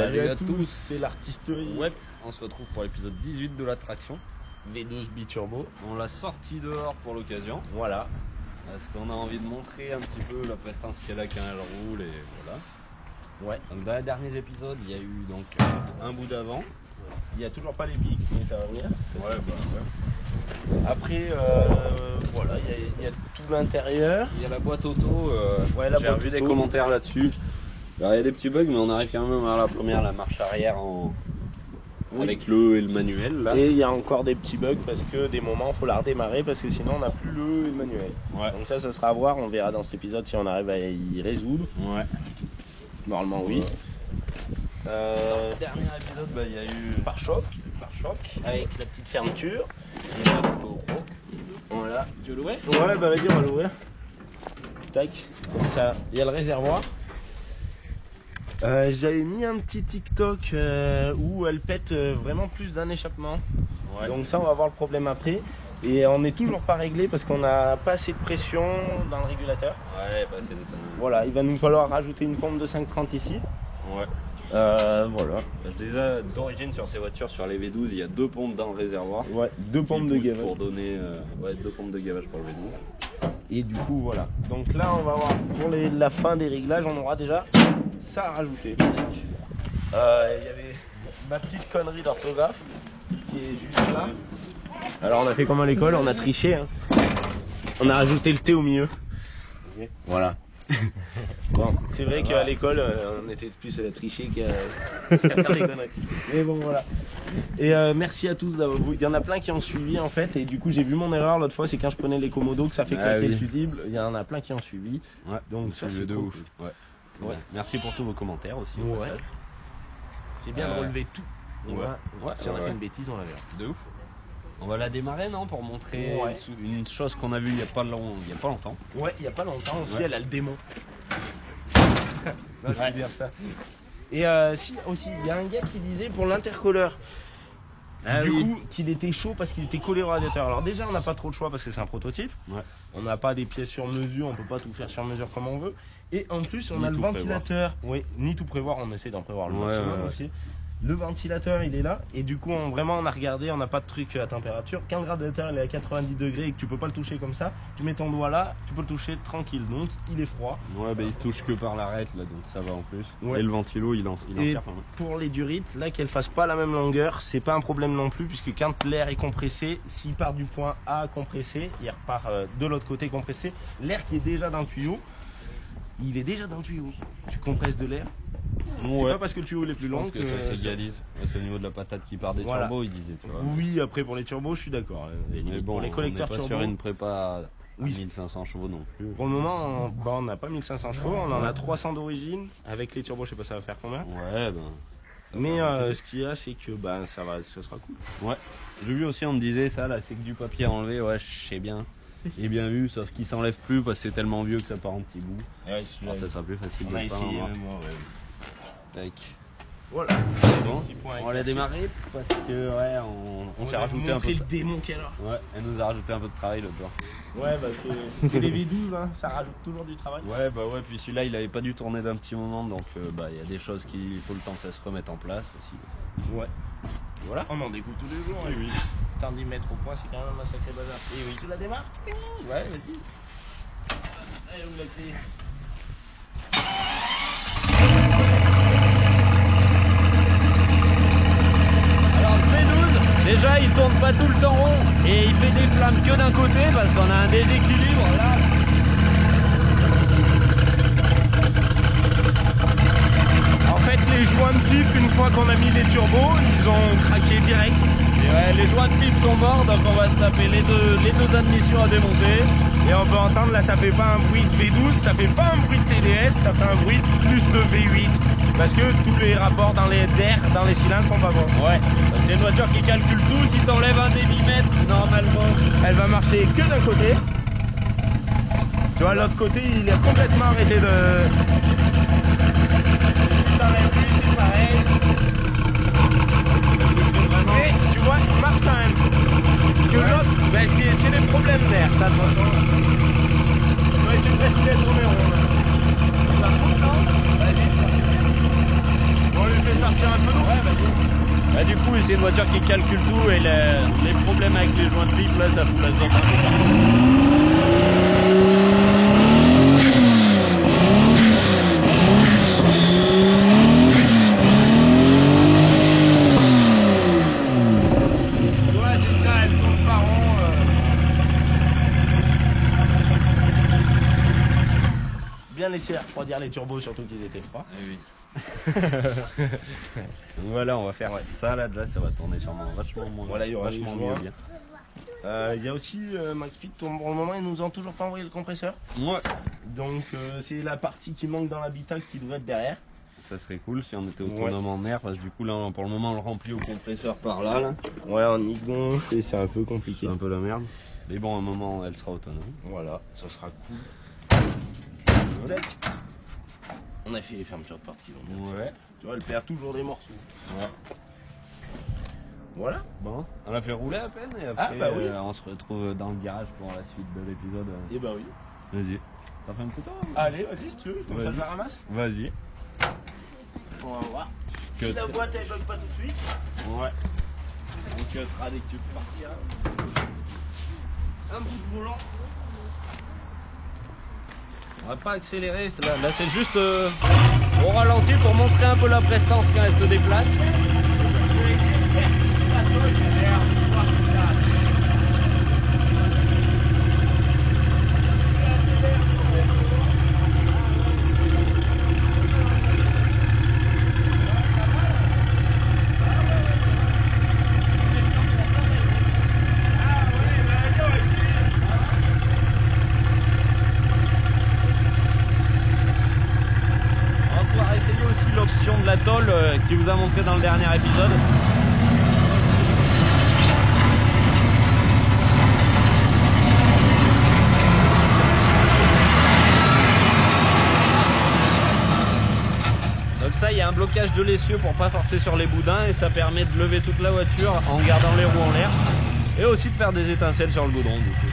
Salut à tous, c'est l'artisterie. Ouais, on se retrouve pour l'épisode 18 de l'attraction. V12 biturbo. On l'a sorti dehors pour l'occasion. Voilà. Parce qu'on a envie de montrer un petit peu la prestance qu'elle a quand elle roule et voilà. Ouais. Donc dans les derniers épisodes, il y a eu donc un bout d'avant. Il n'y a toujours pas les pics, mais ça va venir. Ouais, bah ouais. Après, voilà, il y a tout l'intérieur. Il y a la boîte auto. Ouais, la j'ai boîte vu des auto. commentaires là-dessus. Alors il y a des petits bugs, mais on arrive quand même à la première, la marche arrière Oui. avec le et le manuel là. Et il y a encore des petits bugs parce que des moments, il faut la redémarrer parce que sinon on n'a plus le et le manuel. Ouais. Donc ça sera à voir, on verra dans cet épisode si on arrive à y résoudre. Ouais. Normalement, oui. Dans le dernier épisode, il y a eu Pare-choc pare-choc. avec la petite fermeture. Et la GoPro. Voilà. Tu veux l'ouvrir? Ouais, bah vas-y, on va l'ouvrir. Tac, comme ça, il y a le réservoir. J'avais mis un petit TikTok où elle pète vraiment plus d'un échappement. Ouais. Donc ça, on va voir le problème après. Et on n'est toujours pas réglé parce qu'on n'a pas assez de pression dans le régulateur. Ouais, bah c'est Voilà, il va nous falloir rajouter une pompe de 530 ici. Ouais. Voilà. Déjà, d'origine sur ces voitures, sur les V12, il y a deux pompes dans le réservoir. Ouais, deux pompes Qui de poussent gavage. pour donner deux pompes de gavage pour le V12. Et du coup, voilà. Donc là, on va voir pour la fin des réglages, on aura déjà ça à rajouter. Il y avait ma petite connerie d'orthographe qui est juste là. Alors, on a fait comme à l'école, on a triché. Hein. On a rajouté le T au milieu. Okay. Voilà. Bon, c'est vrai qu'à l'école, on était plus à la tricher qu'à faire des conneries. Mais bon, voilà. Et merci à tous d'avoir. Il y en a plein qui ont suivi en fait, et du coup j'ai vu mon erreur l'autre fois, c'est quand je prenais les commodos que ça fait claquer le fusible. Il y en a plein qui ont suivi. Ouais, donc ça c'est de trop ouf. cool. Ouais. Ouais. Merci pour tous vos commentaires aussi. Ouais. C'est bien de relever tout. Ouais. Ouais. Si on a fait une bêtise, on la verra. De ouf. On va la démarrer, non, pour montrer une chose qu'on a vue il n'y a pas longtemps. Ouais, il n'y a pas longtemps aussi, elle a le démon. Non, je vais dire ça. Et si aussi, il y a un gars qui disait pour l'intercooleur. Du coup, qu'il était chaud parce qu'il était collé au radiateur. Alors déjà, on n'a pas trop de choix parce que c'est un prototype. Ouais. On n'a pas des pièces sur mesure, on peut pas tout faire sur mesure comme on veut. Et en plus, on a le ventilateur. Oui, ni tout prévoir, on essaie d'en prévoir le maximum aussi. Le ventilateur, il est là. Et du coup, on a regardé, on n'a pas de truc à température. Quand le radiateur il est à 90 degrés et que tu peux pas le toucher comme ça, tu mets ton doigt là, tu peux le toucher tranquille. Donc, il est froid. Ouais, bah il se touche que par l'arête là, donc ça va en plus. Ouais. Et le ventilo, il en sert pas mal. Pour les durites, là qu'elles fassent pas la même longueur, c'est pas un problème non plus, puisque quand l'air est compressé, s'il part du point A compressé, il repart de l'autre côté compressé. L'air qui est déjà dans le tuyau, il est déjà dans le tuyau. Tu compresses de l'air. C'est pas parce que le tuyau est plus long que ça s'égalise. C'est au niveau de la patate qui part des turbos, il disait. Tu vois. Oui, après pour les turbos, je suis d'accord. Mais bon, pour les collecteurs on est pas turbos, sur une prépa à 1500 chevaux non plus. Pour le moment, on n'a pas 1500 chevaux, on en a 300 d'origine. Avec les turbos, je sais pas ça va faire combien. Ouais, mais ce qu'il y a, c'est que ça sera cool. Ouais. J'ai vu aussi, on me disait ça là, c'est que du papier à enlever. Ouais, je sais bien. J'ai bien vu, sauf qu'il s'enlève plus parce que c'est tellement vieux que ça part en petits bouts. Ouais, alors ça sera plus facile de le essayé, Tac. Voilà. Bon, on va la démarrer parce que on s'est rajouté un peu. Le démon qu'elle a. Ouais, elle nous a rajouté un peu de travail l'autre fois. Ouais, bah c'est les V12, hein, ça rajoute toujours du travail. Ouais, bah ouais, puis celui-là il avait pas dû tourner d'un petit moment, donc il y a des choses qu'il faut le temps que ça se remette en place aussi. Ouais. Voilà. On en découvre tous les jours. Oui, oui. Tant d'y mettre au point, c'est quand même un sacré bazar. Et oui, tu la démarres? Ouais, vas-y. Allez, où la clé? Alors le V12, déjà il tourne pas tout le temps rond et il fait des flammes que d'un côté parce qu'on a un déséquilibre là. En fait, les joints de pipe, une fois qu'on a mis les turbos, ils ont craqué direct. Et ouais, les joints de pipe sont morts, donc on va se taper les deux admissions à démonter. Et on peut entendre, là ça fait pas un bruit de V12, ça fait pas un bruit de TDS, ça fait un bruit plus de V8. Parce que tous les rapports d'air dans les cylindres sont pas bons. Ouais, c'est une voiture qui calcule tout, si t'enlèves un débitmètre, normalement, elle va marcher que d'un côté. Tu vois, l'autre côté, il est complètement arrêté de... C'est pareil. Mais tu vois, il marche quand même. Que l'autre, ben, c'est des problèmes d'air, ça, de toute façon. Tu vas essayer de respirer tourner rond. Là. Ça roule, non? Vas-y, on lui fait sortir du coup c'est une voiture qui calcule tout et les problèmes avec les joints de pipe là ça fout la zone un peu partout. Laisser refroidir les turbos surtout qu'ils étaient froids. Oui. Donc voilà, on va faire ça là déjà, ça va tourner sûrement vachement moins. Voilà, il y aura vachement mieux bien. Il y a aussi MaxSpeed, pour le moment ils nous ont toujours pas envoyé le compresseur. Ouais. Donc c'est la partie qui manque dans l'habitacle qui devrait être derrière. Ça serait cool si on était autonome en air parce que du coup là pour le moment on le remplit au compresseur par là. Ouais, on y gonfle et c'est un peu compliqué. C'est un peu la merde. Mais bon, à un moment elle sera autonome. Voilà, ça sera cool. On a fait les fermetures de porte qui vont bien. Ouais. Tu vois, elle perd toujours des morceaux. Ouais. Voilà. Bon, on a fait rouler à peine et après on se retrouve dans le garage pour la suite de l'épisode. Et bah oui. Vas-y. T'as fait un petit tour? Allez, vas-y si tu veux, comme ça je la ramasse. Vas-y. On va voir. Si la boîte elle bug pas tout de suite. Ouais. On cuttera dès que tu partiras. Un bout de volant. On va pas accélérer, là c'est juste au ralenti pour montrer un peu la prestance quand elle se déplace. L'option de la tôle qui vous a montré dans le dernier épisode. Donc ça, il y a un blocage de l'essieu pour pas forcer sur les boudins et ça permet de lever toute la voiture en gardant les roues en l'air et aussi de faire des étincelles sur le goudron du coup.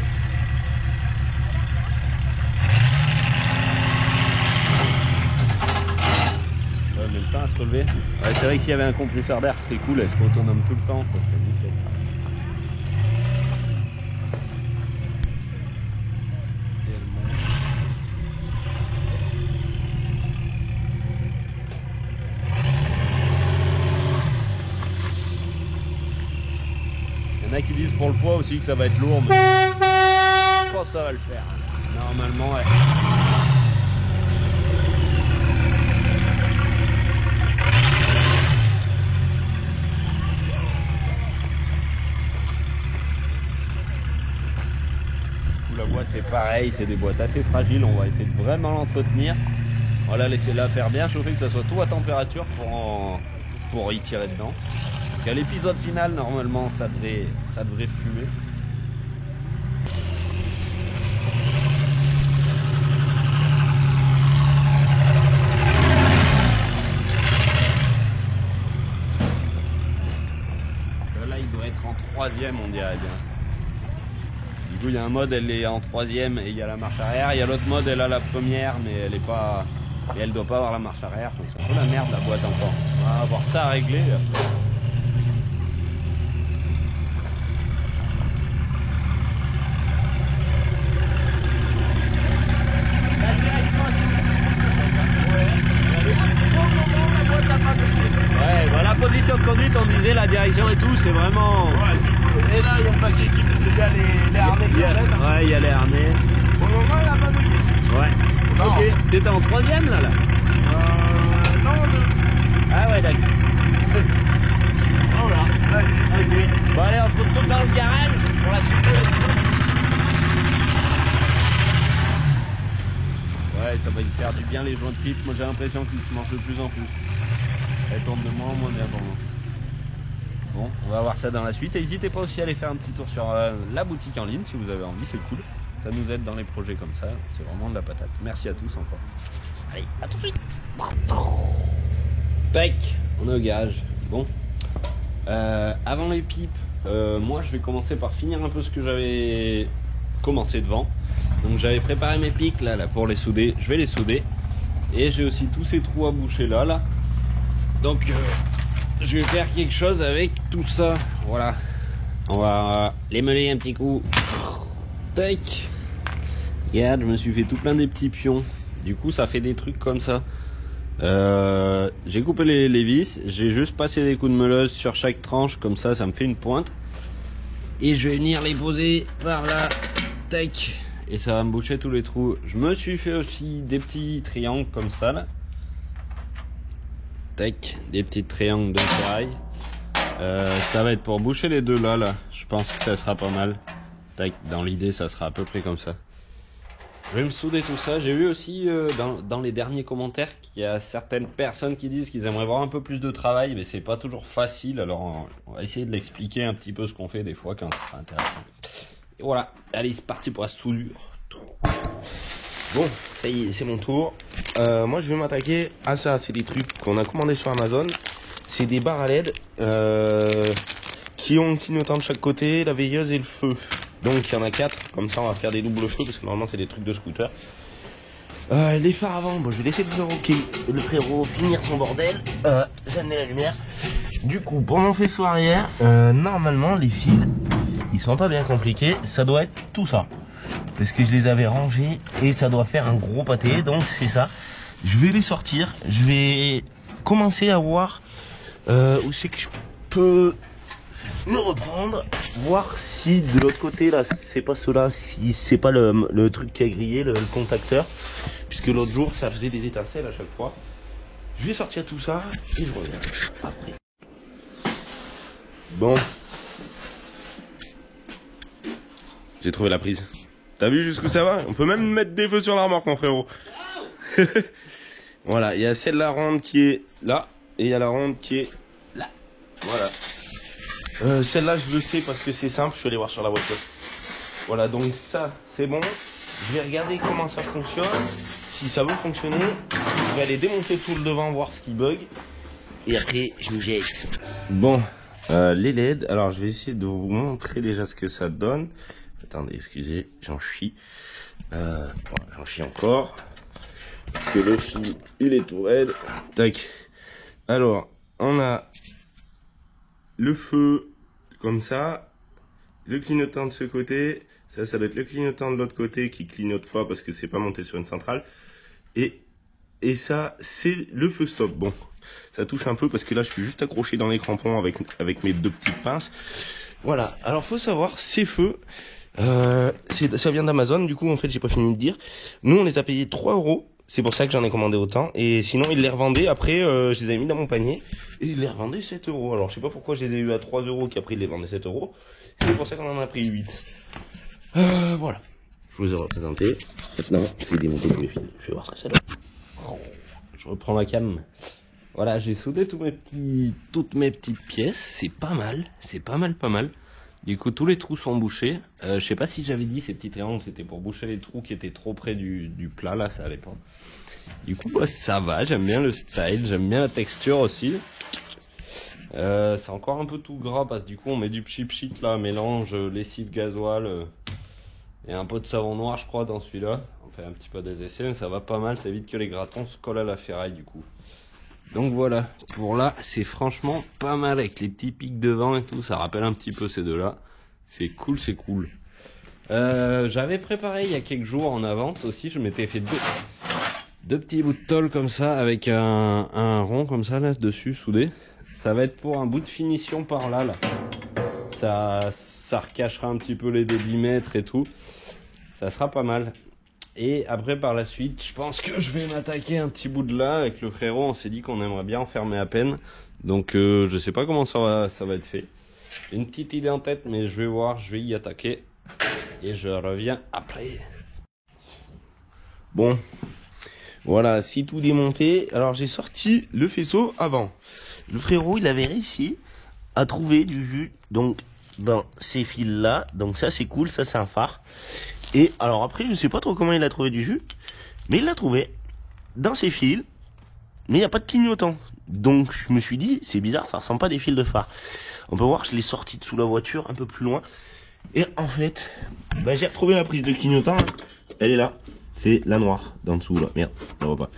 Le temps à se relever. Ouais, c'est vrai que s'il y avait un compresseur d'air, ce serait cool, elle serait autonome tout le temps. Ça serait nickel. Il y en a qui disent pour le poids aussi que ça va être lourd, mais je pense que ça va le faire. Normalement, ouais. La boîte c'est pareil, c'est des boîtes assez fragiles, on va essayer de vraiment l'entretenir. On va la laisser la faire bien chauffer, que ça soit tout à température pour y tirer dedans. Donc à l'épisode final, normalement ça devrait fumer. Là il doit être en troisième on dirait bien. Du coup il y a un mode elle est en troisième et il y a la marche arrière, il y a l'autre mode elle a la première mais elle est pas et elle doit pas avoir la marche arrière, c'est un peu la merde la boîte encore. On va avoir ça à régler. Ouais, bah la position de conduite on disait la direction et tout c'est vraiment. Ouais, c'est cool. Et là il y a le paquet qui il y a les harnais qui arrêtent. Ouais, il y a les harnais. Pour le moment, il n'y a pas de question. Ouais. Non. Ok. T'étais en troisième là Non, Ah ouais, d'accord. Voilà. Okay. Bon, allez, on se retrouve dans le garage pour la suite de l'épisode. Ouais, ça va y faire du bien les joints de pipe. Moi, j'ai l'impression qu'ils se mangent de plus en plus. Elle tourne de moins en moins bien pour moi. Bon, on va voir ça dans la suite. N'hésitez pas aussi à aller faire un petit tour sur la boutique en ligne si vous avez envie, c'est cool. Ça nous aide dans les projets comme ça, c'est vraiment de la patate. Merci à tous encore. Allez, à tout de suite. Tac, on est au garage. Bon, avant les pipes, moi je vais commencer par finir un peu ce que j'avais commencé devant. Donc j'avais préparé mes pics là pour les souder, je vais les souder. Et j'ai aussi tous ces trous à boucher là. Donc je vais faire quelque chose avec tout ça. Voilà. On va les mêler un petit coup. Tac. Regarde, je me suis fait tout plein des petits pions. Du coup, ça fait des trucs comme ça. J'ai coupé les vis. J'ai juste passé des coups de meuleuse sur chaque tranche. Comme ça, ça me fait une pointe. Et je vais venir les poser par là. Tac. Et ça va me boucher tous les trous. Je me suis fait aussi des petits triangles comme ça là. Tac. Des petits triangles de ferraille. Ça va être pour boucher les deux là. Je pense que ça sera pas mal. Tac. Dans l'idée, ça sera à peu près comme ça. Je vais me souder tout ça. J'ai vu aussi dans les derniers commentaires qu'il y a certaines personnes qui disent qu'ils aimeraient voir un peu plus de travail, mais c'est pas toujours facile. Alors on va essayer de l'expliquer un petit peu ce qu'on fait des fois quand ce sera intéressant. Et voilà, allez, c'est parti pour la soudure. Bon, ça y est, c'est mon tour. Moi, je vais m'attaquer à ça. C'est des trucs qu'on a commandés sur Amazon. C'est des barres à LED qui ont un clignotant de chaque côté, la veilleuse et le feu. Donc il y en a 4, comme ça on va faire des doubles feux parce que normalement c'est des trucs de scooter. Les phares avant, bon je vais laisser le frérot finir son bordel. J'ai amené la lumière. Du coup pour mon faisceau arrière, normalement les fils, ils sont pas bien compliqués, ça doit être tout ça. Parce que je les avais rangés et ça doit faire un gros pâté, donc c'est ça. Je vais les sortir, je vais commencer à voir où c'est que je peux me reprendre, voir si de l'autre côté là c'est pas cela, si c'est pas le truc qui a grillé, le contacteur, puisque l'autre jour ça faisait des étincelles à chaque fois. Je vais sortir tout ça et je reviens après. Bon, j'ai trouvé la prise. T'as vu jusqu'où ça va? On peut même mettre des feux sur la remorque mon frérot. Voilà, il y a celle-là ronde qui est là et il y a la ronde qui est là. Voilà. Celle-là je le sais parce que c'est simple, je suis allé voir sur la voiture. Voilà, donc ça c'est bon. Je vais regarder comment ça fonctionne. Si ça veut fonctionner, je vais aller démonter tout le devant, voir ce qui bug. Et après je me jette. Bon, les LED, alors je vais essayer de vous montrer déjà ce que ça donne. Attendez, excusez, j'en chie. Voilà, j'en chie encore. Parce que le fil, il est tout raide. Tac. Alors, on a le feu comme ça, le clignotant de ce côté, ça doit être le clignotant de l'autre côté qui clignote pas parce que c'est pas monté sur une centrale, et ça c'est le feu stop. Bon, ça touche un peu parce que là je suis juste accroché dans les crampons avec mes deux petites pinces. Voilà, alors faut savoir ces feux, ça vient d'Amazon, du coup en fait j'ai pas fini de dire, nous on les a payés 3 €. C'est pour ça que j'en ai commandé autant. Et sinon, ils les revendaient. Après, je les avais mis dans mon panier. Et ils les revendaient 7 €. Alors, je sais pas pourquoi je les ai eu à 3 € qu'après ils les vendaient 7 €. C'est pour ça qu'on en a pris 8. Voilà. Je vous ai représenté. Maintenant, je vais démonter tous les fils. Je vais voir ce que ça donne. Je reprends la cam. Voilà, j'ai soudé toutes mes petites pièces. C'est pas mal. C'est pas mal. Du coup, tous les trous sont bouchés. Je sais pas si j'avais dit ces petits triangles, c'était pour boucher les trous qui étaient trop près du plat, là, ça allait pas. Du coup, bah, ça va, j'aime bien le style, j'aime bien la texture aussi. C'est encore un peu tout gras parce que du coup, on met du pchit là, mélange lessive gasoil et un peu de savon noir, je crois, dans celui-là. On fait un petit peu des essais, mais ça va pas mal, ça évite que les gratons se collent à la ferraille, du coup. Donc voilà, pour là, c'est franchement pas mal avec les petits pics devant et tout, ça rappelle un petit peu ces deux-là. C'est cool, c'est cool. J'avais préparé il y a quelques jours en avance aussi, je m'étais fait deux petits bouts de tôle comme ça, avec un rond comme ça là dessus, soudé. Ça va être pour un bout de finition par là. Ça recachera un petit peu les débitmètres et tout. Ça sera pas mal. Et après par la suite, je pense que je vais m'attaquer un petit bout de là avec le frérot. On s'est dit qu'on aimerait bien en fermer à peine. Donc je sais pas comment ça va être fait. J'ai une petite idée en tête, mais je vais voir, je vais y attaquer. Et je reviens après. Bon, voilà, c'est tout démonté. Alors j'ai sorti le faisceau avant. Le frérot, il avait réussi à trouver du jus donc dans ces fils là. Donc ça c'est cool, ça c'est un phare. Et alors après, je sais pas trop comment il a trouvé du jus, mais il l'a trouvé dans ces fils, mais il n'y a pas de clignotant. Donc je me suis dit, c'est bizarre, ça ressemble pas à des fils de phare. On peut voir, je l'ai sorti de sous la voiture, un peu plus loin. Et en fait, bah, j'ai retrouvé la prise de clignotant. Elle est là. C'est la noire, d'en dessous là. Merde, je ne vois pas.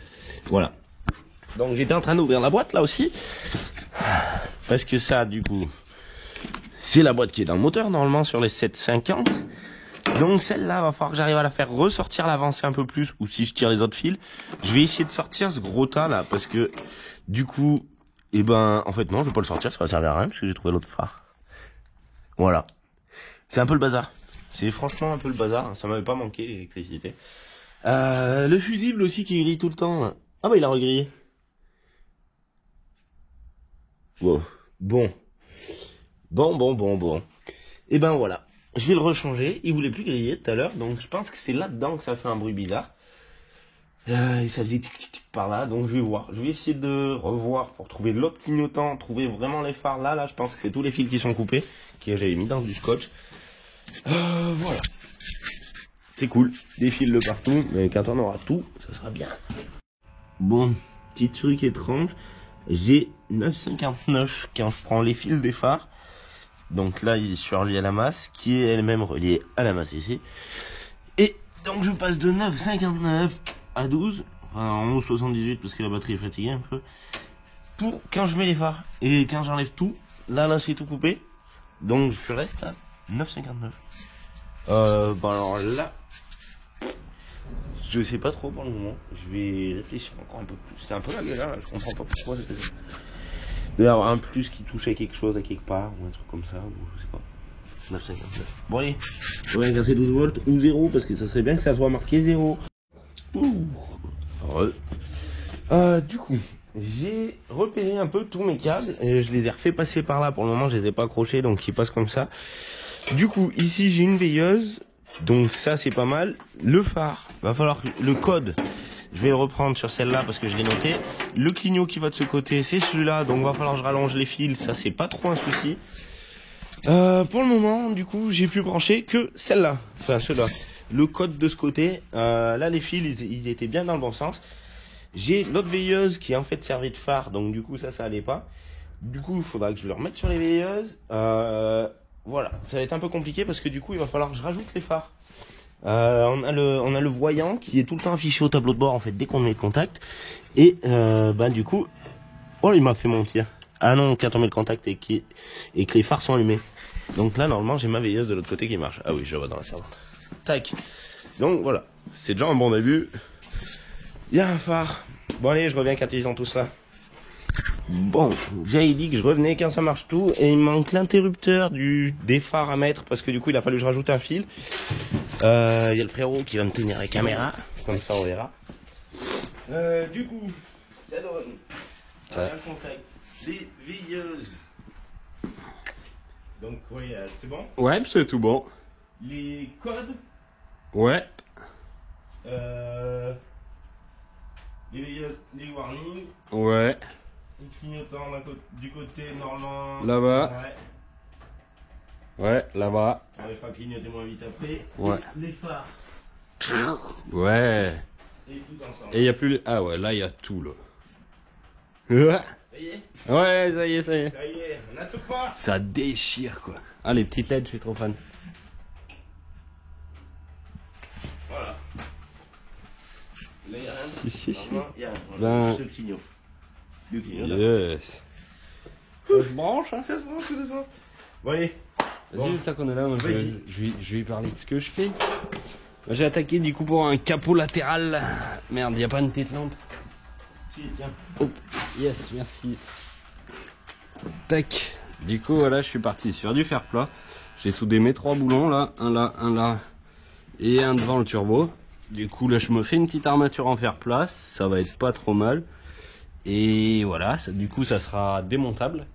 Voilà. Donc j'étais en train d'ouvrir la boîte là aussi. parce que ça, du coup, c'est la boîte qui est dans le moteur, normalement sur les 750. Donc celle-là, va falloir que j'arrive à la faire ressortir, l'avancer un peu plus, ou si je tire les autres fils. Je vais essayer de sortir ce gros tas là, parce que du coup, eh ben, en fait non, je vais pas le sortir, ça va servir à rien, parce que j'ai trouvé l'autre phare. Voilà. C'est un peu le bazar. C'est franchement un peu le bazar, ça m'avait pas manqué l'électricité. Le fusible aussi qui grille tout le temps. Ah bah il a regrillé. Wow. Bon. Bon. Et ben voilà. Je vais le rechanger. Il voulait plus griller tout à l'heure, donc je pense que c'est là-dedans que ça fait un bruit bizarre. Et ça faisait tic tic tic par là, donc je vais voir. Je vais essayer de revoir pour trouver l'autre clignotant, trouver vraiment les phares. Là, je pense que c'est tous les fils qui sont coupés, que j'avais mis dans du scotch. Voilà. C'est cool. Des fils de partout, mais quand on aura tout, ça sera bien. Bon, petit truc étrange. J'ai 9,59 quand je prends les fils des phares. Donc là, il est sur relié à la masse, qui est elle-même reliée à la masse ici. Et donc je passe de 9,59 à 12, enfin en 11,78 parce que la batterie est fatiguée un peu, pour quand je mets les phares. Et quand j'enlève tout, là c'est tout coupé. Donc je reste à 9,59. Bon alors là, je sais pas trop pour le moment. Je vais réfléchir encore un peu plus. C'est un peu la galère là, je comprends pas pourquoi. Il doit y avoir un plus qui touchait quelque chose à quelque part, ou un truc comme ça, ou je sais pas. 9,59. Bon allez, je vais casser 12 volts ou 0, parce que ça serait bien que ça soit marqué 0. Du coup, j'ai repéré un peu tous mes câbles, et je les ai refait passer par là. Pour le moment, je les ai pas accrochés, donc ils passent comme ça. Du coup, ici, j'ai une veilleuse, donc ça, c'est pas mal. Le phare, va falloir le code. Je vais le reprendre sur celle-là parce que je l'ai noté. Le clignot qui va de ce côté, c'est celui-là. Donc va falloir que je rallonge les fils. Ça, c'est pas trop un souci. Pour le moment, du coup, j'ai pu brancher que celle-là. Enfin, ceux-là. Le code de ce côté. Là, les fils, ils étaient bien dans le bon sens. J'ai l'autre veilleuse qui en fait servait de phare. Donc du coup, ça allait pas. Du coup, il faudra que je le remette sur les veilleuses. Voilà. Ça va être un peu compliqué parce que du coup, il va falloir que je rajoute les phares. On a le voyant qui est tout le temps affiché au tableau de bord en fait dès qu'on met le contact et du coup il m'a fait mentir. Ah non, quand on met le contact et que les phares sont allumés, donc là normalement j'ai ma veilleuse de l'autre côté qui marche. Ah oui, je la vois dans la servante. Tac. Donc voilà, c'est déjà un bon début. Il y a un phare. Bon allez, je reviens quand ils ont tout ça. Bon, j'avais dit que je revenais quand ça marche tout et il manque l'interrupteur des phares à mettre parce que du coup il a fallu que je rajoute un fil. Il y a le frérot qui va me tenir la caméra, comme ça on verra. Du coup, ça donne un contact, les veilleuses. Donc oui, c'est bon. Ouais, c'est tout bon. Les codes. Ouais. Les veilleuses, les warnings. Ouais. Les clignotants du côté normalement. Là-bas. Ouais, là-bas. On va pas clignoter moins vite après. Ouais. Les phares. Ouais. Et tout ensemble. Et il y a plus les... Ah ouais, là il y a tout là. Ça y est. Ouais, ça y est. Ça y est, on a tout quoi. Ça déchire quoi. Ah, les petites LED, je suis trop fan. Voilà. Là, il n'y a rien. Normalement, il y a Ben... le clignot. Le clignot. Yes. Ça se branche, hein. Ça se branche tout doucement. Bon, allez. Vas-y, Bon. tant qu'on est là, moi, je Vas-y. vais lui parler de ce que je fais. Moi, j'ai attaqué du coup pour un capot latéral. Merde, il n'y a pas une petite lampe. Si, tiens. Oh, yes, merci. Tac. Du coup, voilà, je suis parti sur du fer plat. J'ai soudé mes 3 boulons là, un là et un devant le turbo. Du coup, là, je me fais une petite armature en fer plat. Ça va être pas trop mal. Et voilà, ça, du coup, ça sera démontable.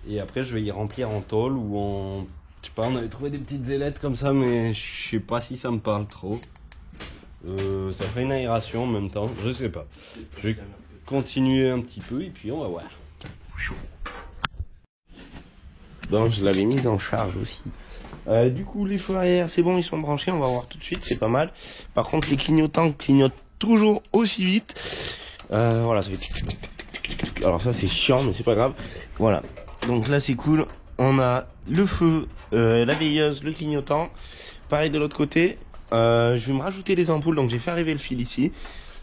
Et après, je vais y remplir en tôle ou en... Je sais pas, on avait trouvé des petites ailettes comme ça, mais je sais pas si ça me parle trop. Ça fait une aération en même temps, je sais pas. Je vais continuer un petit peu et puis on va voir. Bon, je l'avais mise en charge aussi. Du coup, les feux arrière, c'est bon, ils sont branchés, on va voir tout de suite, c'est pas mal. Par contre, les clignotants clignotent toujours aussi vite. Voilà, ça fait... Alors ça, c'est chiant, mais c'est pas grave. Voilà. Donc là, c'est cool. On a le feu, la veilleuse, le clignotant. Pareil de l'autre côté. Je vais me rajouter les ampoules, donc j'ai fait arriver le fil ici.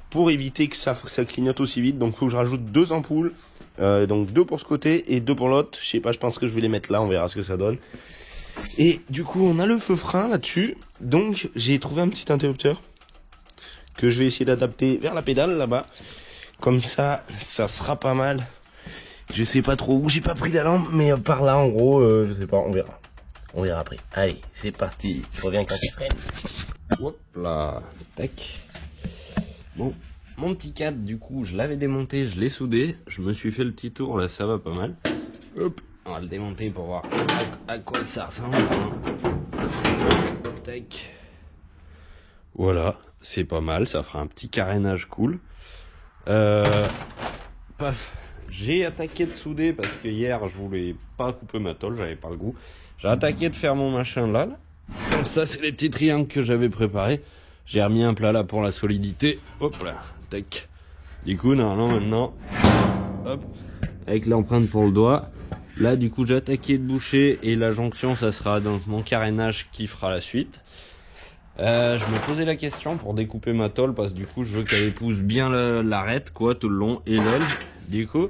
pour éviter que ça clignote aussi vite. Donc il faut que je rajoute 2 ampoules. Donc 2 pour ce côté et 2 pour l'autre. Je sais pas, je pense que je vais les mettre là, on verra ce que ça donne. Et du coup on a le feu frein là-dessus. Donc j'ai trouvé un petit interrupteur que je vais essayer d'adapter vers la pédale là-bas. Comme ça, ça sera pas mal. Je sais pas trop où, j'ai pas pris la lampe, mais par là en gros, je sais pas, on verra. On verra après. Allez, c'est parti. Je reviens quand il freine. Hop là, tac. Bon, mon petit cadre, du coup, je l'avais démonté, je l'ai soudé. Je me suis fait le petit tour, là, ça va pas mal. Hop, on va le démonter pour voir à quoi ça ressemble. Tac. Voilà, c'est pas mal, ça fera un petit carénage cool. Paf. J'ai attaqué de souder parce que hier, je voulais pas couper ma tôle, j'avais pas le goût. J'ai attaqué de faire mon machin là. Donc ça, c'est les petits triangles que j'avais préparés. J'ai remis un plat là pour la solidité. Hop là, tac. Du coup, normalement, maintenant, hop, avec l'empreinte pour le doigt. Là, du coup, j'ai attaqué de boucher et la jonction, ça sera donc mon carénage qui fera la suite. Je me posais la question pour découper ma tôle parce que du coup, je veux qu'elle épouse bien l'arête, quoi, tout le long et l'aile. Du coup,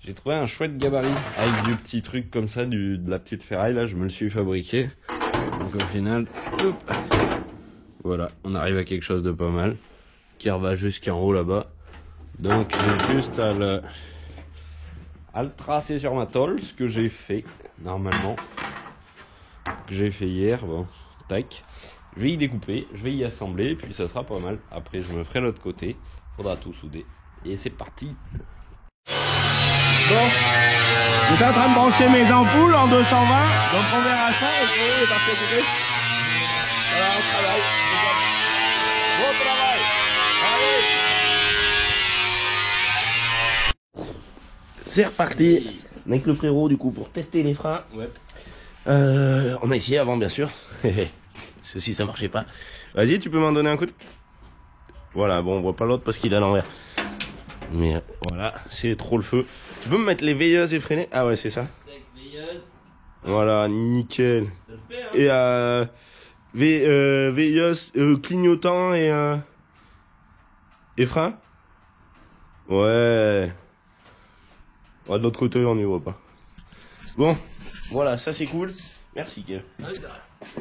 j'ai trouvé un chouette gabarit avec du petit truc comme ça, de la petite ferraille là, je me le suis fabriqué. Donc au final, hop, voilà, on arrive à quelque chose de pas mal, qui va jusqu'en haut là-bas. Donc j'ai juste à le tracer sur ma tôle, ce que j'ai fait normalement, que j'ai fait hier, bon, tac. Je vais y découper, je vais y assembler, puis ça sera pas mal. Après je me ferai l'autre côté, faudra tout souder. Et c'est parti. Bon, j'étais en train de brancher mes ampoules en 220, donc on verra ça, et puis on est parti occuper. Voilà, on travaille. Bon travail. Allez. C'est reparti avec le frérot du coup pour tester les freins. Ouais. On a essayé avant bien sûr. Ceci ça marchait pas. Vas-y, tu peux m'en donner un coup de... Voilà, bon on voit pas l'autre parce qu'il est à l'envers. Mais voilà, c'est trop le feu. Tu peux me mettre les veilleuses et freiner? Ah ouais, c'est ça. Voilà, nickel. Ça le fait, hein. Et veilleuse, clignotant et frein. Ouais. De l'autre côté, on n'y voit pas. Bon, voilà, ça c'est cool. Merci, Kev.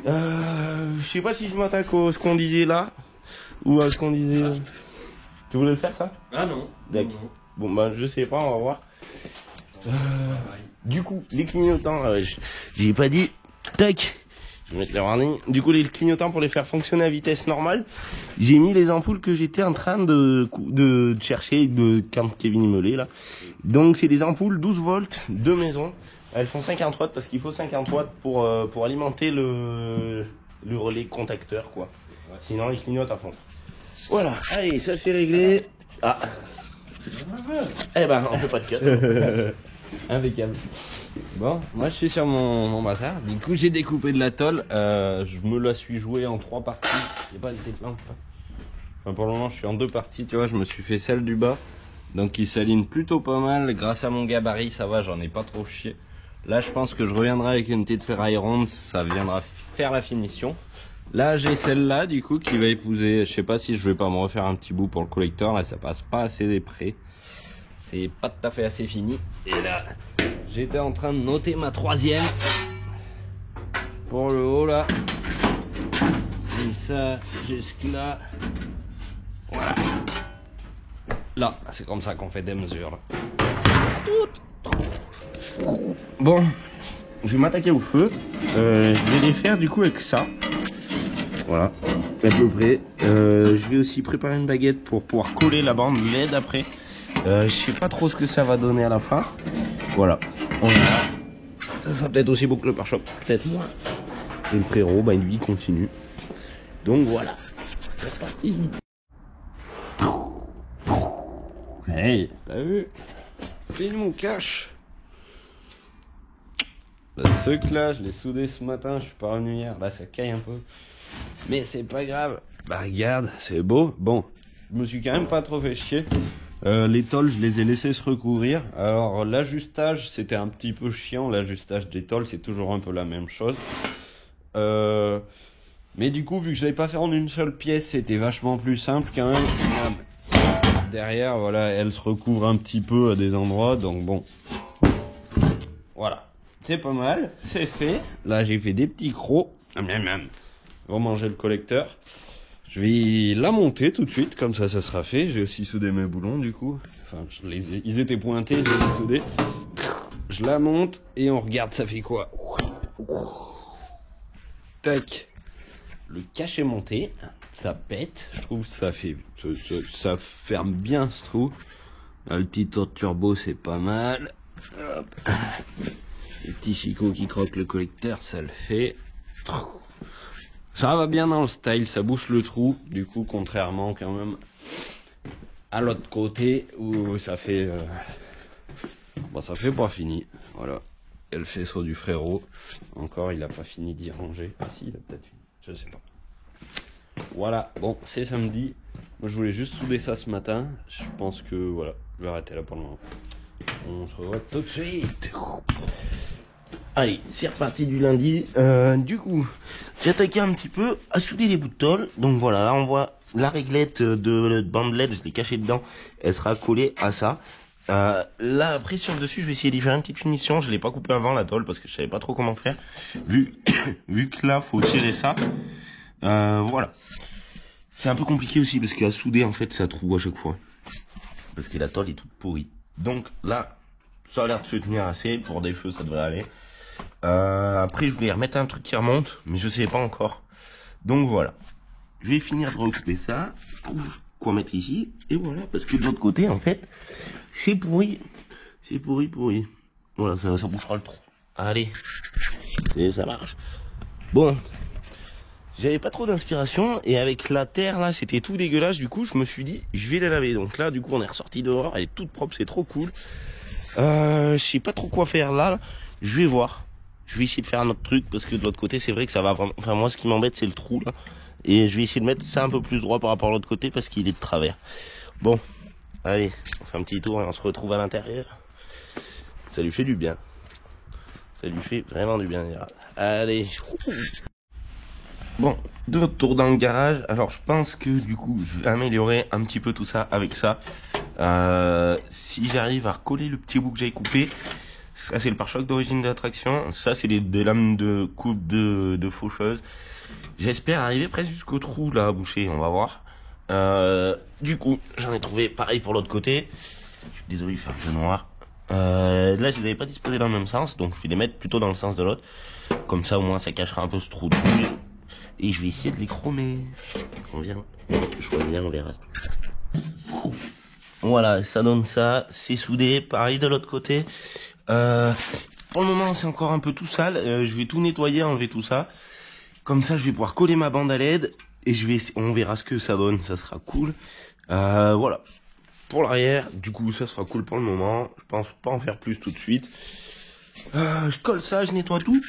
Je sais pas si je m'attaque à ce qu'on disait là ou à ce qu'on disait. Tu voulais le faire ça? Ah non. D'accord. Bon bah je sais pas, on va voir. Du coup, les clignotants, j'ai pas dit. Tac. Je vais mettre les warnings. Du coup, les clignotants pour les faire fonctionner à vitesse normale, j'ai mis les ampoules que j'étais en train de chercher quand Kevin me l'est là. Donc c'est des ampoules 12 volts de maison. Elles font 50 watts parce qu'il faut 50 watts pour alimenter le relais contacteur quoi. Ouais. Sinon il clignote à fond. Voilà, allez, ça c'est réglé. Ah. Eh ben, on fait pas de cut. Impeccable. Bon, moi je suis sur mon bazar. Du coup, j'ai découpé de la tôle. Je me la suis jouée en 3 parties. Il n'y a pas de déclenche. Enfin, pour le moment, je suis en 2 parties. Tu vois, je me suis fait celle du bas. Donc, il s'aligne plutôt pas mal. Grâce à mon gabarit, ça va, j'en ai pas trop chié. Là, je pense que je reviendrai avec une petite ferraille ronde. Ça viendra faire la finition. Là, j'ai celle-là, du coup, qui va épouser. Je sais pas si je vais pas me refaire un petit bout pour le collecteur. Là, ça passe pas assez des près. C'est pas tout à fait assez fini. Et là, j'étais en train de noter ma 3e. Pour le haut, là. Comme ça, jusque là. Voilà. Là, c'est comme ça qu'on fait des mesures. Là. Bon, je vais m'attaquer au feu. Je vais les faire du coup avec ça. Voilà, à peu près. Je vais aussi préparer une baguette pour pouvoir coller la bande LED après. Je sais pas trop ce que ça va donner à la fin. Voilà, on verra. Ça sera peut-être aussi beau que le pare-choc, peut-être moins. Et le frérot, bah lui, il continue. Donc voilà, c'est parti. Hey, t'as vu? File mon cache. Ce que là, je l'ai soudé ce matin, je suis pas revenu hier. Là, ça caille un peu. Mais c'est pas grave. Bah regarde, c'est beau. Bon, je me suis quand même pas trop fait chier. Les tôles, je les ai laissés se recouvrir. Alors l'ajustage, c'était un petit peu chiant. L'ajustage des tôles, c'est toujours un peu la même chose. Mais du coup, vu que je l'avais pas fait en une seule pièce, c'était vachement plus simple quand même. derrière, voilà, elle se recouvre un petit peu à des endroits, donc bon. Voilà, c'est pas mal, c'est fait. Là, j'ai fait des petits crocs. On va manger le collecteur. Je vais la monter tout de suite, comme ça sera fait. J'ai aussi soudé mes boulons, du coup. Enfin, ils étaient pointés, je les ai soudés. Je la monte et on regarde, ça fait quoi. Tac. Le cache est monté, ça pète. Je trouve que ça ferme bien ce trou. Là, le petit tour de turbo, c'est pas mal. Hop. Le petit chicot qui croque le collecteur, ça le fait. Ça va bien dans le style, ça bouche le trou. Du coup, contrairement quand même à l'autre côté où ça fait... Bon, ça fait pas fini. Voilà. Et le faisceau du frérot. Encore, il a pas fini d'y ranger. Ah si, il a peut-être fini. Je sais pas. Voilà. Bon, c'est samedi. Moi, je voulais juste souder ça ce matin. Je pense que, voilà, je vais arrêter là pour le moment. On se revoit tout de suite. Allez, c'est reparti du lundi. Du coup, j'ai attaqué un petit peu à souder les bouts de tôle. Donc voilà, là on voit la réglette de bande LED, je l'ai cachée dedans. Elle sera collée à ça. Là après sur le dessus, je vais essayer d'y faire une petite finition. Je l'ai pas coupé avant la tôle parce que je savais pas trop comment faire. Vu que là faut tirer ça. Voilà. C'est un peu compliqué aussi parce qu'à souder en fait ça trouve à chaque fois. Parce que la tôle est toute pourrie. Donc là, ça a l'air de se tenir assez. Pour des feux ça devrait aller. Après je voulais remettre un truc qui remonte, mais je sais pas encore. Donc voilà. Je vais finir de recouper ça. Je trouve quoi mettre ici. Et voilà, parce que de l'autre côté en fait, c'est pourri. C'est pourri. Voilà, ça bouchera le trou. Allez. Et ça marche. Bon. J'avais pas trop d'inspiration et avec la terre là c'était tout dégueulasse, du coup je me suis dit je vais la laver. Donc là du coup on est ressorti dehors, elle est toute propre, c'est trop cool. Je sais pas trop quoi faire là, je vais voir. Je vais essayer de faire un autre truc parce que de l'autre côté c'est vrai que ça va vraiment... Enfin moi ce qui m'embête c'est le trou là. Et je vais essayer de mettre ça un peu plus droit par rapport à l'autre côté parce qu'il est de travers. Bon, allez, on fait un petit tour et on se retrouve à l'intérieur. Ça lui fait du bien. Ça lui fait vraiment du bien. Allez. Bon, de retour dans le garage. Alors je pense que du coup je vais améliorer un petit peu tout ça avec ça. Si j'arrive à recoller le petit bout que j'avais coupé. Ça c'est le pare-choc d'origine de la traction. Ça c'est des lames de coupe de faucheuse. J'espère arriver presque jusqu'au trou là à boucher, on va voir. Du coup j'en ai trouvé pareil pour l'autre côté. Je suis désolé il fait un peu noir. Là je les avais pas disposés dans le même sens. Donc je vais les mettre plutôt dans le sens de l'autre. Comme ça au moins ça cachera un peu ce trou de boule. Et je vais essayer de les chromer. On verra. On verra. Voilà, ça donne ça. C'est soudé. Pareil de l'autre côté. Pour le moment, c'est encore un peu tout sale. Je vais tout nettoyer, enlever tout ça. Comme ça, je vais pouvoir coller ma bande à LED. Et on verra ce que ça donne. Ça sera cool. Voilà. Pour l'arrière, du coup, ça sera cool pour le moment. Je pense pas en faire plus tout de suite. Je colle ça, je nettoie tout.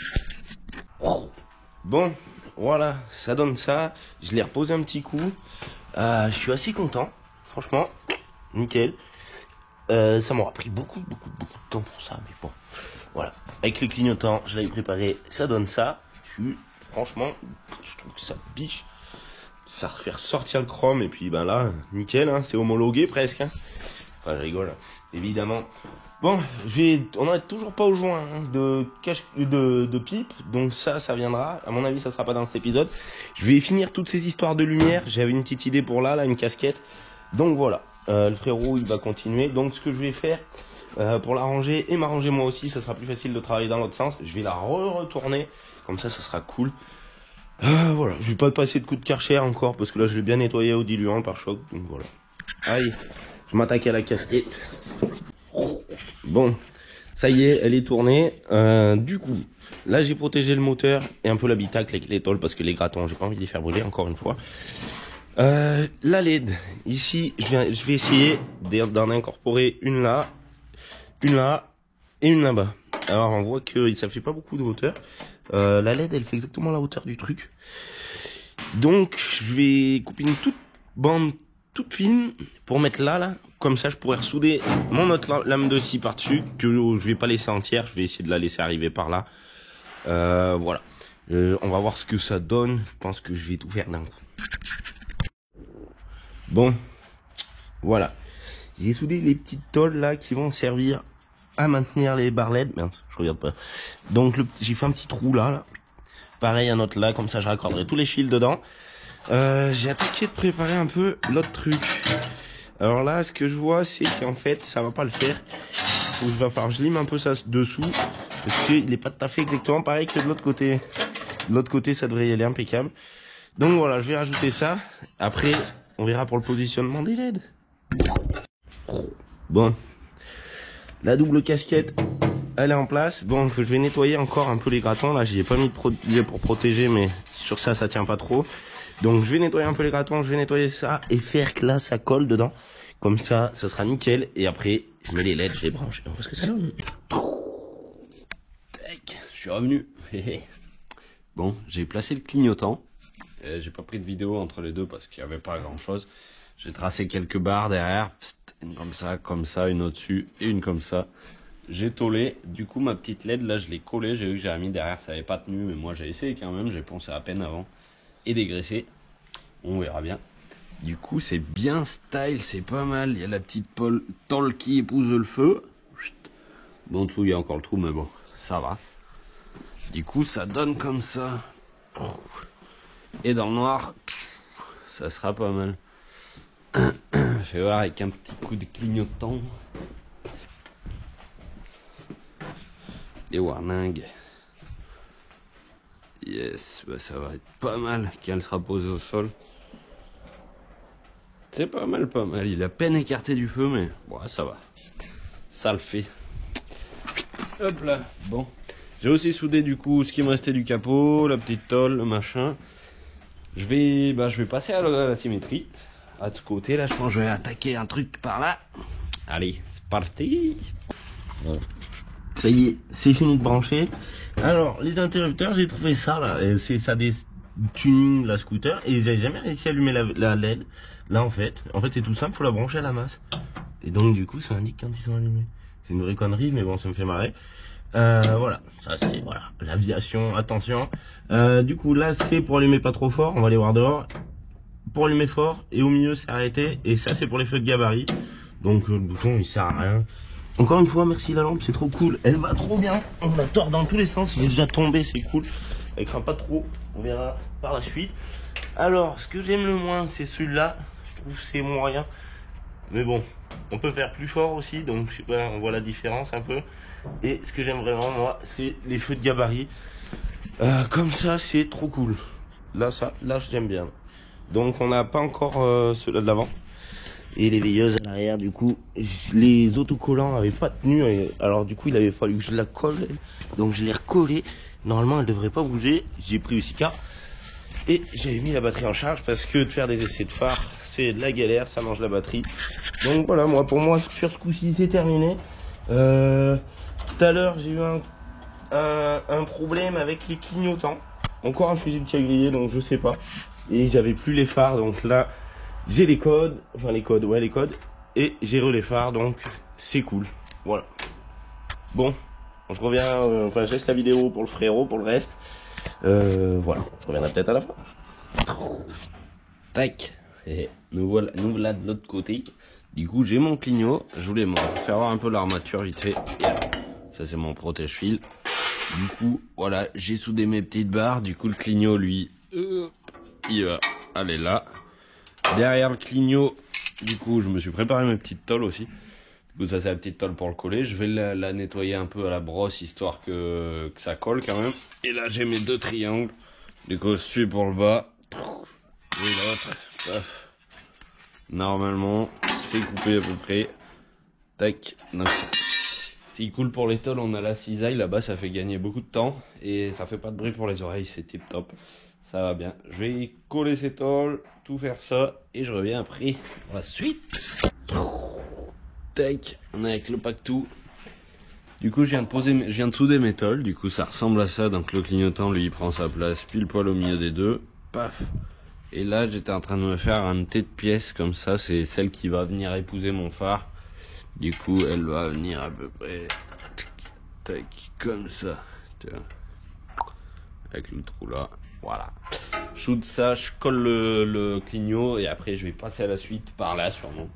Bon. Voilà, ça donne ça. Je l'ai reposé un petit coup. Je suis assez content. Franchement, nickel. Ça m'aura pris beaucoup de temps pour ça. Mais bon, voilà. Avec le clignotant, je l'avais préparé. Ça donne ça. Franchement, je trouve que ça biche. Ça refait ressortir le chrome. Et puis ben là, nickel. Hein, c'est homologué presque. Hein. Enfin, je rigole. Évidemment. Bon, on n'en est toujours pas au joint hein, de pipe, donc ça viendra. À mon avis, ça sera pas dans cet épisode. Je vais finir toutes ces histoires de lumière. J'avais une petite idée pour là, une casquette. Donc voilà, le frérot, il va continuer. Donc ce que je vais faire pour l'arranger et m'arranger moi aussi, ça sera plus facile de travailler dans l'autre sens. Je vais la retourner, comme ça sera cool. Voilà, je vais pas passer de coup de Karcher encore parce que là, je l'ai bien nettoyé au diluant par choc. Donc voilà. Allez, je m'attaque à la casquette. Bon, ça y est, elle est tournée. Du coup, là j'ai protégé le moteur et un peu l'habitacle avec les tôles parce que les gratons, j'ai pas envie de les faire brûler encore une fois. La LED, ici, je vais essayer d'en incorporer une là et une là-bas. Alors on voit que ça fait pas beaucoup de hauteur. La LED, elle fait exactement la hauteur du truc. Donc je vais couper une bande toute fine pour mettre là. Comme ça, je pourrais ressouder mon autre lame de scie par-dessus, que je vais pas laisser entière. Je vais essayer de la laisser arriver par là. Voilà. On va voir ce que ça donne. Je pense que je vais tout faire d'un coup. Bon. Voilà. J'ai soudé les petites tôles là qui vont servir à maintenir les barres LED. Merde, je regarde pas. Donc j'ai fait un petit trou là. Pareil, un autre là, comme ça je raccorderai tous les fils dedans. J'ai attaqué de préparer un peu l'autre truc. Alors là, ce que je vois, c'est qu'en fait, ça va pas le faire. Donc, il va falloir que je lime un peu ça dessous. Parce qu'il est pas tout à fait exactement pareil que de l'autre côté. De l'autre côté, ça devrait y aller impeccable. Donc voilà, je vais rajouter ça. Après, on verra pour le positionnement des LED. Bon. La double casquette, elle est en place. Bon, je vais nettoyer encore un peu les gratons. Là, j'y ai pas mis de produit pour protéger, mais sur ça, ça tient pas trop. Donc, je vais nettoyer un peu les gratons, je vais nettoyer ça et faire que là, ça colle dedans. Comme ça, ça sera nickel. Et après, je mets les LED, je les branche. On voit ce que ça donne. Tac, je suis revenu. Bon, j'ai placé le clignotant. J'ai pas pris de vidéo entre les deux parce qu'il n'y avait pas grand chose. J'ai tracé quelques barres derrière. Une comme ça, une au-dessus et une comme ça. J'ai tôlé. Du coup, ma petite LED, là, je l'ai collée. J'ai vu que j'avais mis derrière, ça n'avait pas tenu. Mais moi, j'ai essayé quand même. J'ai poncé à peine avant. Et dégraissé. On verra bien. Du coup, c'est bien style, c'est pas mal. Il y a la petite tôle qui épouse le feu. Bon, en dessous, il y a encore le trou, mais bon, ça va. Du coup, ça donne comme ça. Et dans le noir, ça sera pas mal. Je vais voir avec un petit coup de clignotant. Les warnings. Yes, bah ça va être pas mal quand elle sera posée au sol. C'est pas mal, pas mal. Il a à peine écarté du feu, mais bon, ça va. Ça le fait. Hop là. Bon. J'ai aussi soudé du coup ce qui me restait du capot, la petite tôle, le machin. Je vais passer à la symétrie. À ce côté là, je pense que je vais attaquer un truc par là. Allez, c'est parti. Voilà. Ça y est, c'est fini de brancher. Alors, les interrupteurs, j'ai trouvé ça là. C'est ça des tuning la scooter. Et j'avais jamais réussi à allumer la LED. Là en fait c'est tout simple, faut la brancher à la masse. Et donc du coup ça indique quand ils sont allumés. C'est une vraie connerie, mais bon, ça me fait marrer. Voilà, ça c'est voilà l'aviation, attention. Du coup là c'est pour allumer pas trop fort, on va aller voir dehors. Pour allumer fort, et au milieu c'est arrêté. Et ça c'est pour les feux de gabarit. Donc le bouton il sert à rien. Encore une fois, merci la lampe, c'est trop cool. Elle va trop bien, on la tord dans tous les sens. Il est déjà tombé, c'est cool. Elle craint pas trop, on verra par la suite. Alors, ce que j'aime le moins, c'est celui-là. Je trouve que c'est moyen. Mais bon, on peut faire plus fort aussi, donc je sais pas, on voit la différence un peu. Et ce que j'aime vraiment, moi, c'est les feux de gabarit. Comme ça, c'est trop cool. Là, j'aime bien. Donc, on n'a pas encore ceux-là de l'avant. Et les veilleuses à l'arrière, du coup, les autocollants n'avaient pas tenu. Alors, du coup, il avait fallu que je la colle. Donc, je l'ai recollée. Normalement, elle devrait pas bouger. J'ai pris aussi car. Et j'avais mis la batterie en charge parce que de faire des essais de phare, c'est de la galère, ça mange la batterie. Donc voilà, pour moi, sur ce coup-ci, c'est terminé. Tout à l'heure, j'ai eu un problème avec les clignotants. Encore un fusible qui a grillé, donc je sais pas. Et j'avais plus les phares, donc là, j'ai les codes. Et j'ai les phares, donc c'est cool. Voilà. Bon, je reviens, je laisse la vidéo pour le frérot, pour le reste. Voilà, je reviendrai peut-être à la fin. Tac. Et nous voilà de l'autre côté. Du coup, j'ai mon clignot. Je voulais faire voir un peu l'armature vite fait. Ça, c'est mon protège-fil. Du coup, voilà, j'ai soudé mes petites barres. Du coup, le clignot, lui, il va aller là. Derrière le clignot, du coup, je me suis préparé mes petites tôles aussi. Du coup, ça, c'est la petite tôle pour le coller. Je vais la nettoyer un peu à la brosse, histoire que ça colle quand même. Et là, j'ai mes deux triangles. Du coup, celui pour le bas. Et l'autre. Paf. Normalement, c'est coupé à peu près. Tac. Donc, s'il coule pour les tôles, on a la cisaille. Là-bas, ça fait gagner beaucoup de temps. Et ça fait pas de bruit pour les oreilles. C'est tip top. Ça va bien. Je vais coller ces tôles, tout faire ça. Et je reviens après pour la suite. Tac. On est avec le pack-tout. Du coup, je viens de souder mes tôles. Du coup, ça ressemble à ça. Donc, le clignotant, lui, il prend sa place pile poil au milieu des deux. Paf. Et là, j'étais en train de me faire un thé de pièce comme ça. C'est celle qui va venir épouser mon phare. Du coup, elle va venir à peu près, tac, comme ça. Tiens. Avec le trou là. Voilà. Je soude ça, je colle le clignot et après, je vais passer à la suite par là, sûrement.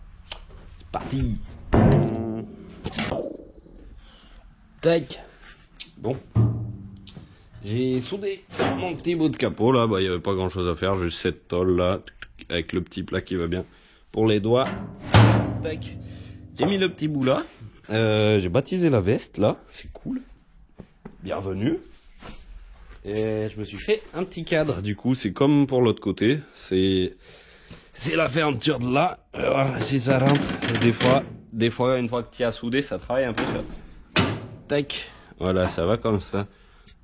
C'est Parti. Tac. Bon. J'ai soudé mon petit bout de capot là, bah il n'y avait pas grand chose à faire, juste cette tôle là, avec le petit plat qui va bien pour les doigts. Tac. J'ai mis le petit bout là, j'ai baptisé la veste là, c'est cool. Bienvenue. Et je me suis fait un petit cadre, du coup c'est comme pour l'autre côté, c'est la fermeture de là, si ça rentre, des fois une fois que tu as soudé ça travaille un peu ça. Tac, voilà ça va comme ça.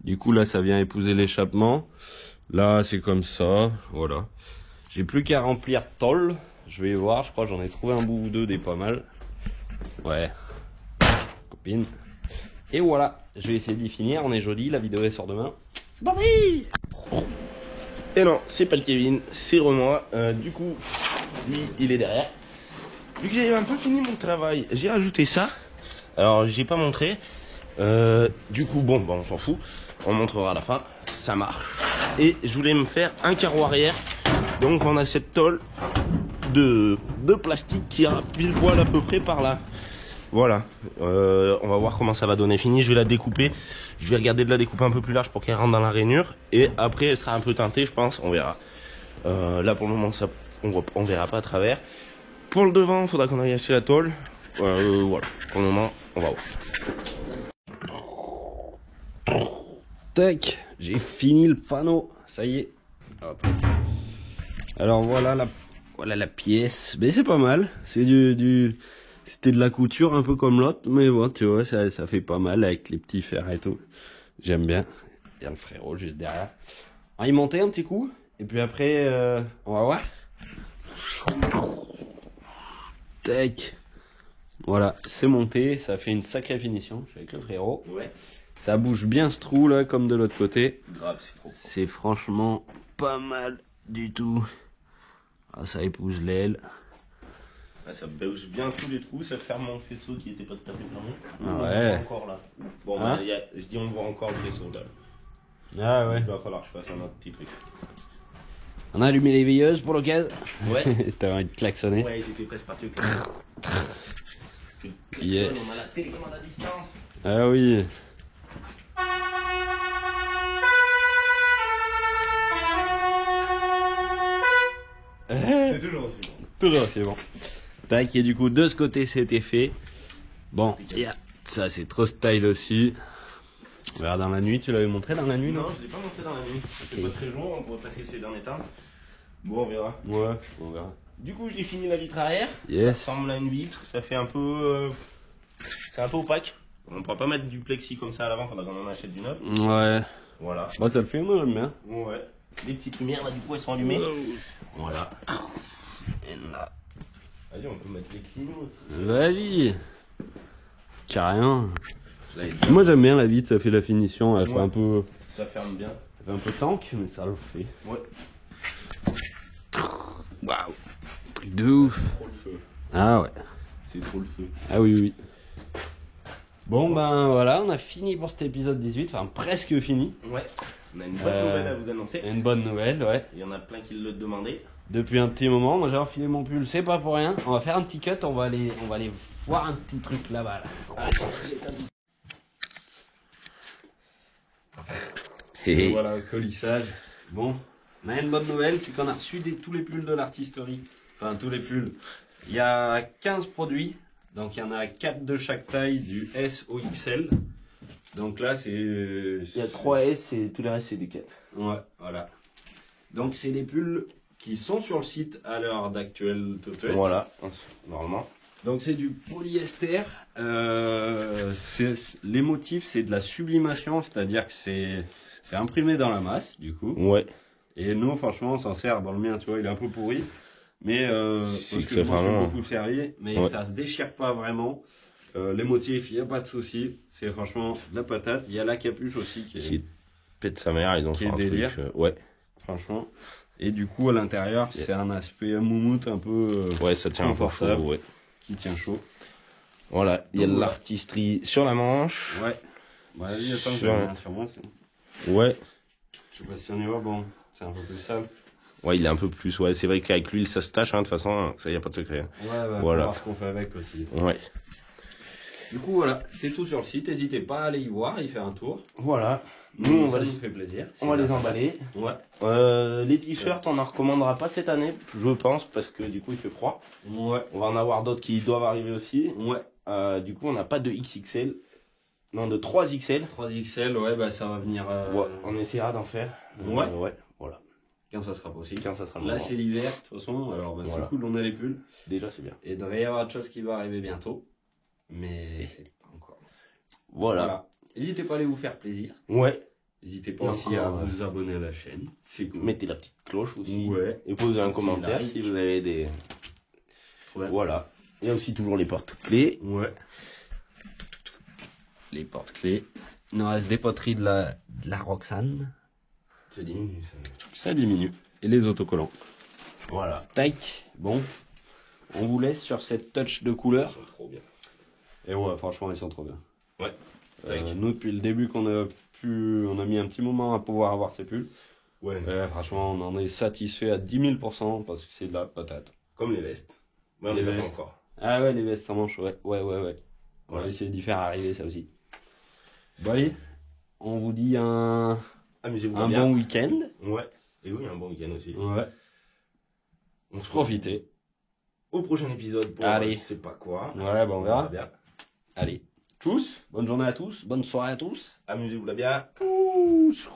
Du coup là ça vient épouser l'échappement. Là c'est comme ça. Voilà. J'ai plus qu'à remplir tôle. Je vais voir, je crois que j'en ai trouvé un bout ou deux des pas mal. Ouais. Copine. Et voilà. Je vais essayer d'y finir. On est jeudi, la vidéo elle sort demain. C'est parti. Et non, c'est pas le Kevin, c'est Renoir. Du coup, lui il est derrière. Vu que j'avais un peu fini mon travail, j'ai rajouté ça. Alors j'ai pas montré. Du coup bon, on s'en fout. On montrera à la fin. Ça marche. Et je voulais me faire un carreau arrière. Donc on a cette tôle de plastique qui a pile poil à peu près par là. Voilà. On va voir comment ça va donner fini. Je vais la découper. Je vais regarder de la découper un peu plus large pour qu'elle rentre dans la rainure. Et après elle sera un peu teintée je pense. On verra. Là pour le moment ça, on verra pas à travers. Pour le devant il faudra qu'on aille acheter la tôle. Voilà. Pour le moment on va voir. Tac, j'ai fini le panneau, ça y est. Alors voilà la pièce, mais c'est pas mal. C'est c'était de la couture un peu comme l'autre, mais bon tu vois ça fait pas mal avec les petits fers et tout. J'aime bien. Il y a le frérot juste derrière. On va y monter un petit coup et puis après on va voir. Tac. Voilà, c'est monté, ça fait une sacrée finition. Je suis avec le frérot. Ouais. Ça bouge bien ce trou là comme de l'autre côté. Grave, c'est trop. C'est franchement pas mal du tout. Ah, ça épouse l'aile. Ah, ça bouge bien tous les trous, ça ferme mon faisceau qui était pas tout à fait fermé. Ah ouais. On voit encore là. Bon, Hein je dis on voit encore le faisceau là. Ah ouais. Il va falloir que je fasse un autre petit truc. On a allumé les veilleuses pour l'occasion. Ouais. T'as envie de klaxonner. Ouais, j'étais presque parti au klaxon. Yes. On a la télécommande à distance. Ah oui. C'est toujours aussi bon. Toujours c'est bon. Tac, et du coup de ce côté c'était fait. Bon, ça c'est trop style aussi. On verra dans la nuit, tu l'avais montré dans la nuit non? Non, je l'ai pas montré dans la nuit. C'est pas très jour, on pourrait passer ces derniers temps. Bon, on verra. Ouais, on verra. Du coup, j'ai fini la vitre arrière. Yes. Ça ressemble à une vitre, ça fait un peu. C'est un peu opaque. On ne pourra pas mettre du plexi comme ça à l'avant, faudra qu'on en achète du neuf. Ouais. Voilà. Moi ça le fait, moi j'aime bien. Ouais. Les petites lumières là, du coup, elles sont allumées. Voilà. Et là. Allez, on peut mettre les clignots aussi. Vas-y. Carrément. Moi j'aime bien la vitre, ça fait la finition, elle fait un peu. Ça ferme bien. Ça fait un peu tank, mais ça le fait. Ouais. Waouh. Truc de ouf. Trop le feu. Ah ouais. C'est trop le feu. Ah oui, oui. Bon ben voilà, on a fini pour cet épisode 18, enfin presque fini. Ouais. On a une bonne nouvelle à vous annoncer. Une bonne nouvelle, ouais. Il y en a plein qui le demandaient. Depuis un petit moment, moi j'ai enfilé mon pull, c'est pas pour rien. On va faire un petit cut, on va aller voir un petit truc là-bas. Là. Et voilà le colissage. Bon, on a une bonne nouvelle, c'est qu'on a reçu tous les pulls de l'artisterie. Enfin tous les pulls. Il y a 15 produits, donc il y en a 4 de chaque taille, du S au XL. Donc là c'est... Il y a 3 S et tout le reste c'est des 4. Ouais, voilà. Donc c'est des pulls qui sont sur le site à l'heure d'actuelle totale. Voilà, normalement. Donc c'est du polyester. Les motifs c'est de la sublimation, c'est-à-dire que c'est imprimé dans la masse du coup. Ouais. Et nous franchement on s'en sert. Bon le mien tu vois il est un peu pourri, mais parce que ça je m'en suis vraiment... beaucoup servi, mais ouais. ça se déchire pas vraiment. Les motifs il n'y a pas de souci, c'est franchement de la patate. Il y a la capuche aussi qui pète sa mère, ils ont fait un délire. truc. Ouais. Franchement. Et du coup à l'intérieur c'est un aspect moumoute un peu ouais ça tient fort chaud, ouais. Qui tient chaud. Voilà, il y a de voilà. l'artisterie sur la manche. Ouais. Vas-y, attends, j'ai rien sur moi. Ouais. Je sais pas si on y va, bon, c'est un peu plus sale. Ouais, il est un peu plus. Ouais, c'est vrai qu'avec l'huile, ça se tâche, hein, de toute façon, ça y a pas de secret. Hein. Ouais, ouais, Voilà. faut voir ce qu'on fait avec aussi. Ouais. Du coup, voilà, c'est tout sur le site. N'hésitez pas à aller y voir, y faire un tour. Voilà. Nous, on va nous les, fait plaisir. on va les emballer. Ouais. Les t-shirts, on n'en recommandera pas cette année, je pense, parce que du coup, il fait froid. Ouais. On va en avoir d'autres qui doivent arriver aussi. Ouais. Du coup, on n'a pas de XXL. Non, de 3XL. 3XL, ouais, bah ça va venir. Ouais, on essaiera d'en faire. Ouais. Ouais, voilà. Quand ça sera possible. Quand ça sera le Là, moment. c'est l'hiver, de toute façon. Alors, bah, Voilà. c'est cool, on a les pulls. Déjà, c'est bien. Et il devrait y avoir autre chose qui va arriver bientôt. Mais c'est pas encore. Voilà. N'hésitez pas à aller vous faire plaisir. Ouais. N'hésitez pas Et aussi à encore, vous abonner à la chaîne. C'est cool. Mettez la petite cloche aussi. Ouais. Et posez un Petit commentaire like. si vous avez des. Ouais. Voilà. Il y a aussi toujours les porte-clés. Ouais. Les porte-clés. Il nous reste des poteries de la Roxane. C'est diminue. Ça diminue. Et les autocollants. Voilà. Tac. Bon. On vous laisse sur cette touch de couleur. Ils sont trop bien. Et ouais, franchement, ils sont trop bien. Ouais. Tac. Nous, depuis le début on a mis un petit moment à pouvoir avoir ces pulls. Ouais. Franchement, on en est satisfait à 10 000 % parce que c'est de la patate. Comme les vestes. Ouais, on Les les a pas vestes. encore. Ah ouais, les vestes sans manches, ouais. On va Ouais. essayer d'y faire arriver ça aussi. Bon allez, on vous dit un Amusez-vous bien. bon week-end. Ouais. Et oui, un bon week-end aussi. Ouais. On se Profitez. au prochain épisode pour Allez. je sais pas quoi. Ouais, bon, on verra. Bien. Allez. Tchuss. Bonne journée à tous. Bonne soirée à tous. Amusez-vous là bien. Tchuss.